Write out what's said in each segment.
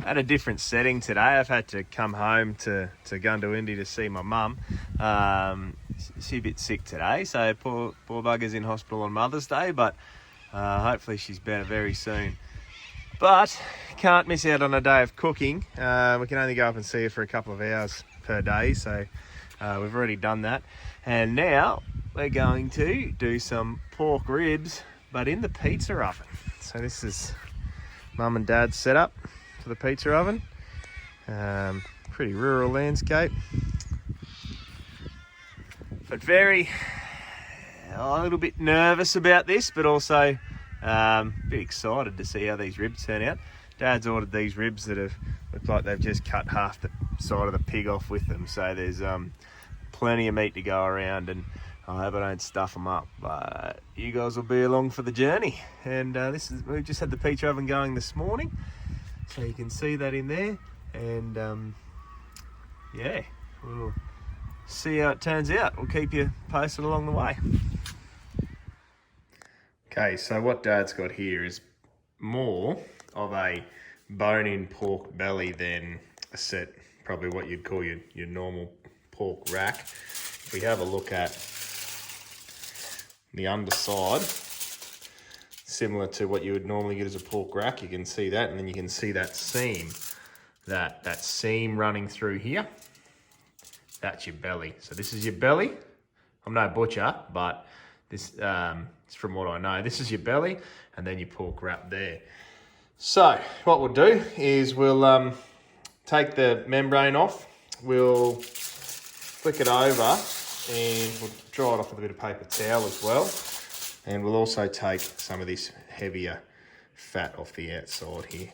at a different setting today. I've had to come home to Gundawindi to see my mum. She's a bit sick today, so poor bugger's in hospital on Mother's Day, but hopefully she's better very soon. But can't miss out on a day of cooking. We can only go up and see her for a couple of hours per day, so we've already done that. And now we're going to do some pork ribs, but in the pizza oven. So this is Mum and Dad's setup for the pizza oven. Pretty rural landscape, but a little bit nervous about this, but also a bit excited to see how these ribs turn out. Dad's ordered these ribs that have looked like they've just cut half the side of the pig off with them, so there's plenty of meat to go around, and I hope I don't stuff them up, but you guys will be along for the journey. And we've just had the pizza oven going this morning, so you can see that in there, and yeah, we'll see how it turns out. We'll keep you posted along the way. Okay, so what Dad's got here is more of a bone-in pork belly than a set, probably what you'd call your normal pork rack. If we have a look at the underside, similar to what you would normally get as a pork rack, you can see that, and then you can see that seam, that seam running through here. That's your belly. So this is your belly. I'm no butcher, but this from what I know, this is your belly, and then your pork wrap there. So what we'll do is we'll take the membrane off, we'll flick it over, and we'll dry it off with a bit of paper towel as well. And we'll also take some of this heavier fat off the outside here.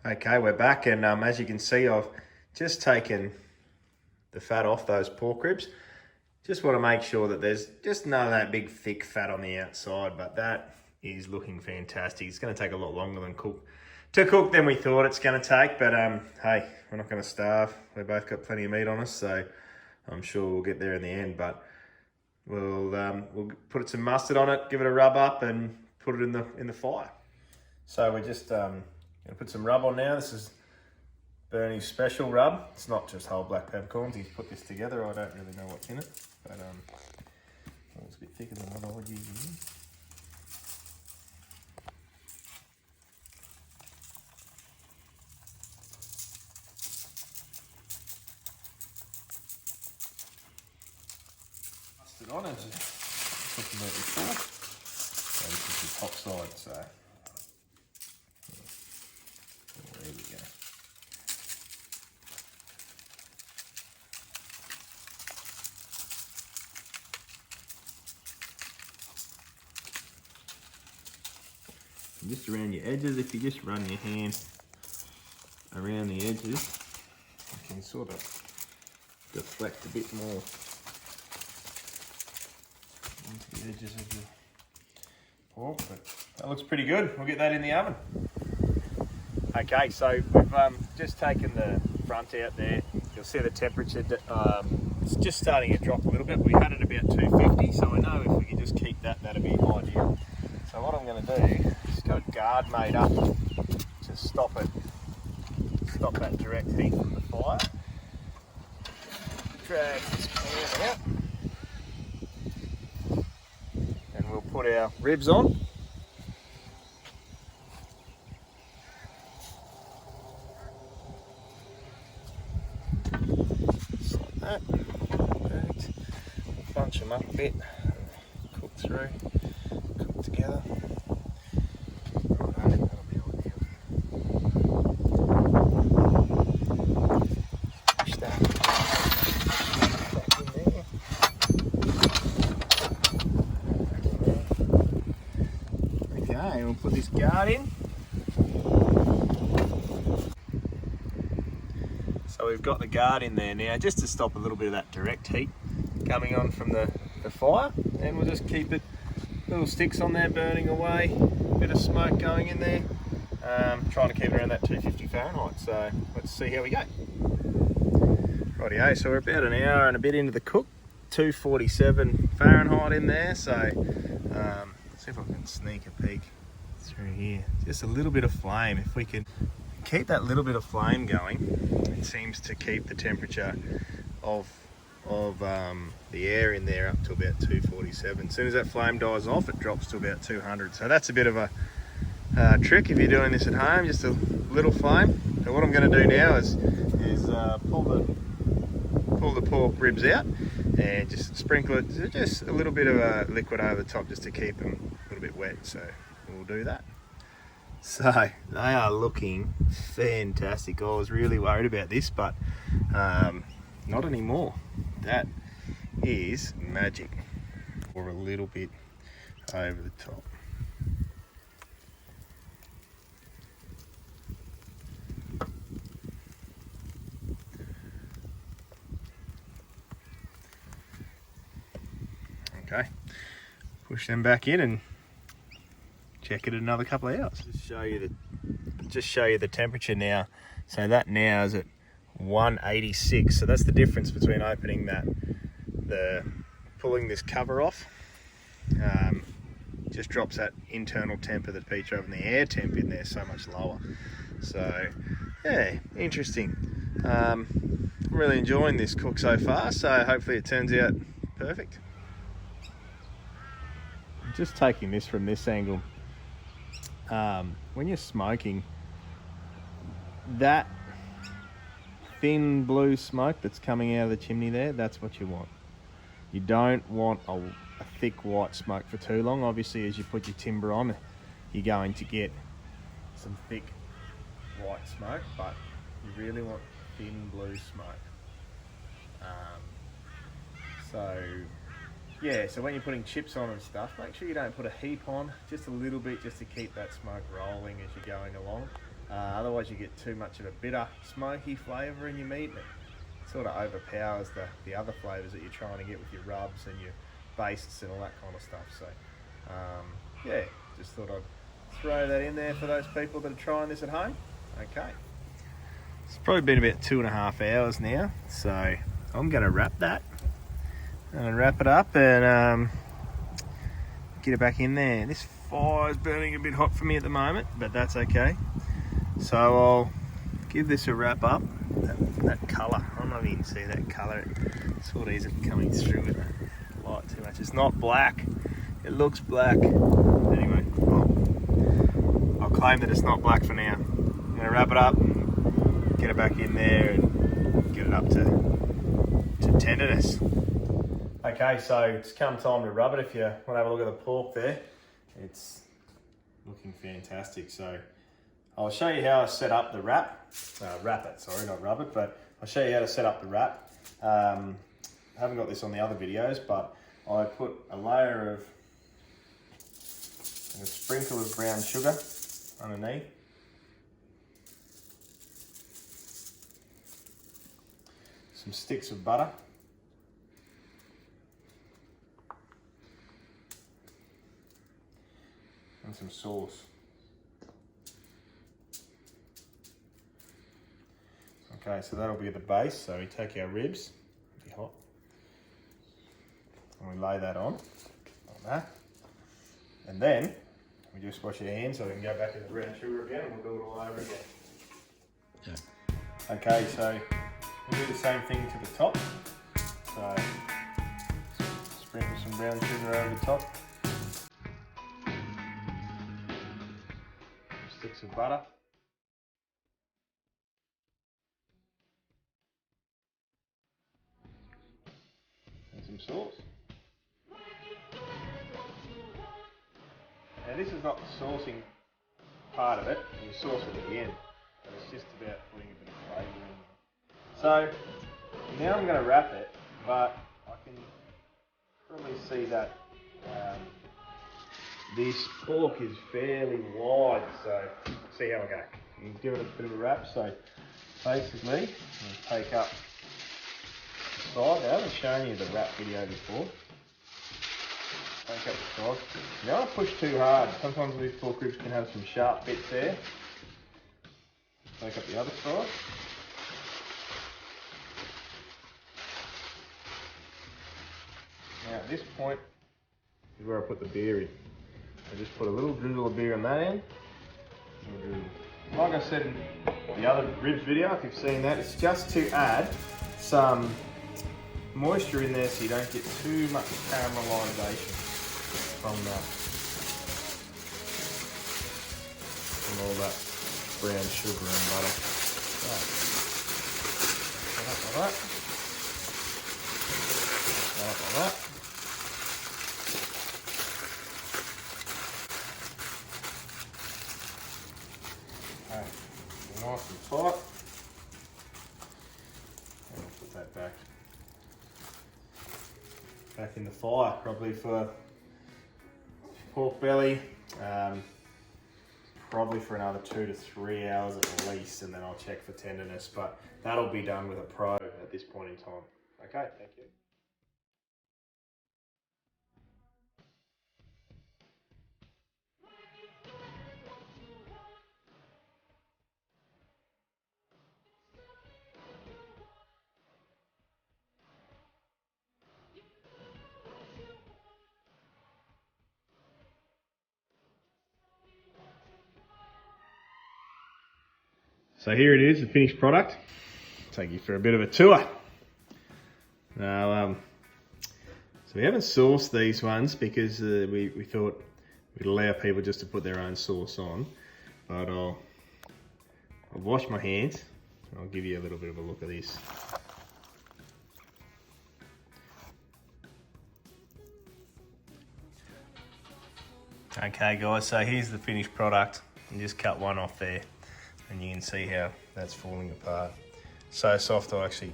Okay, we're back, and as you can see, I've just taken the fat off those pork ribs. Just want to make sure that there's just none of that big thick fat on the outside, but that is looking fantastic. It's going to take a lot longer to cook than we thought it's going to take, but hey, we're not going to starve. We've both got plenty of meat on us, so I'm sure we'll get there in the end. But we'll put some mustard on it, give it a rub up, and put it in the fire. So we're just going to put some rub on now. This is Bernie's special rub. It's not just whole black peppercorns. He's put this together. I don't really know what's in it, but it's a bit thicker than what I would usually use. Mustard on, as I talked about before. So this is the top side, so there we go. And just around your edges, if you just run your hand around the edges, you can sort of deflect a bit more into the edges of your pork, but that looks pretty good. We'll get that in the oven. Okay, so we've just taken the front out there. You'll see the temperature, it's just starting to drop a little bit. We had it about 250, so I know if we can just keep that, that'll be ideal. So what I'm going to do, just got a guard made up to stop that direct heat from the fire. Drag this pan out, and we'll put our ribs on. Just like that. Perfect. We'll bunch them up a bit, cook through, cook together. We'll put this guard in. So we've got the guard in there now, just to stop a little bit of that direct heat coming on from the fire, and we'll just keep it, little sticks on there burning away, bit of smoke going in there, trying to keep it around that 250 Fahrenheit. So let's see how we go. Rightio, so we're about an hour and a bit into the cook, 247 Fahrenheit in there, so see if I can sneak a peek through here. Just a little bit of flame. If we can keep that little bit of flame going, it seems to keep the temperature of the air in there up to about 247. As soon as that flame dies off, it drops to about 200. So that's a bit of a trick if you're doing this at home, just a little flame. So what I'm going to do now is pull the pork ribs out and just sprinkle it, just a little bit of liquid over the top just to keep them a little bit wet. So we'll do that. So they are looking fantastic. I was really worried about this, but not anymore. That is magic. Or a little bit over the top. Okay, push them back in and check it another couple of hours. Just show you the temperature now. So that now is at 186. So that's the difference between opening pulling this cover off. Just drops that internal temp of the peach oven. The air temp in there so much lower. So yeah, interesting. I'm really enjoying this cook so far. So hopefully it turns out perfect. Just taking this from this angle, when you're smoking, that thin blue smoke that's coming out of the chimney there, that's what you want. You don't want a thick white smoke for too long. Obviously, as you put your timber on, you're going to get some thick white smoke, but you really want thin blue smoke. Yeah, so when you're putting chips on and stuff, make sure you don't put a heap on, just a little bit, just to keep that smoke rolling as you're going along. Otherwise you get too much of a bitter, smoky flavour in your meat, and it sort of overpowers the other flavours that you're trying to get with your rubs and your bastes and all that kind of stuff. So, yeah, just thought I'd throw that in there for those people that are trying this at home. Okay. It's probably been about 2.5 hours now, so I'm going to wrap that. And wrap it up and get it back in there. This fire is burning a bit hot for me at the moment, but that's okay. So I'll give this a wrap up. That colour, I don't know if you can see that colour. It sort of isn't coming through with the light too much. It's not black. It looks black. Anyway, I'll claim that it's not black for now. I'm going to wrap it up, get it back in there and get it up to tenderness. Okay, so it's come time to rub it. If you want to have a look at the pork there, it's looking fantastic. So I'll show you how I set up the wrap. Wrap it, sorry, not rub it, but I'll show you how to set up the wrap. I haven't got this on the other videos, but I put a layer of a sprinkle of brown sugar underneath. Some sticks of butter. And some sauce. Okay, so that'll be the base. So we take our ribs, it'll be hot, and we lay that on, like that. And then we just wash your hands so we can go back to the brown sugar again and we'll do it all over again. Yeah. Okay, so we do the same thing to the top. So sprinkle some brown sugar over the top. Sticks of butter. And some sauce. Now this is not the saucing part of it, you sauce it at the end, but it's just about putting a bit of flavour in. So now I'm going to wrap it, but I can probably see that this pork is fairly wide, so see how I go. You give it a bit of a wrap, so basically I'll take up the side. I haven't shown you the wrap video before. Take up the side. Now don't push too hard. Sometimes these pork ribs can have some sharp bits there. Take up the other side. Now at this point is where I put the beer in. So just put a little drizzle of beer on that end. Like I said in the other ribs video, if you've seen that, it's just to add some moisture in there so you don't get too much caramelization from all that brown sugar and butter. Right. Like that. Like that. Okay. Nice and tight. And I'll put that back in the fire, probably for pork belly. Probably for another 2 to 3 hours at least, and then I'll check for tenderness, but that'll be done with a pro at this point in time. Okay, thank you. So here it is, the finished product. Take you for a bit of a tour. Now, so we haven't sauced these ones because we thought we'd allow people just to put their own sauce on. But I'll wash my hands and I'll give you a little bit of a look at this. Okay guys, so here's the finished product. You just cut one off there and you can see how that's falling apart. So soft I'll actually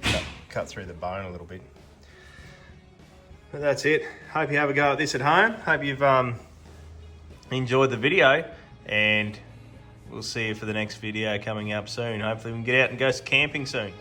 cut through the bone a little bit. But that's it. Hope you have a go at this at home. Hope you've enjoyed the video, and we'll see you for the next video coming up soon. Hopefully we can get out and go camping soon.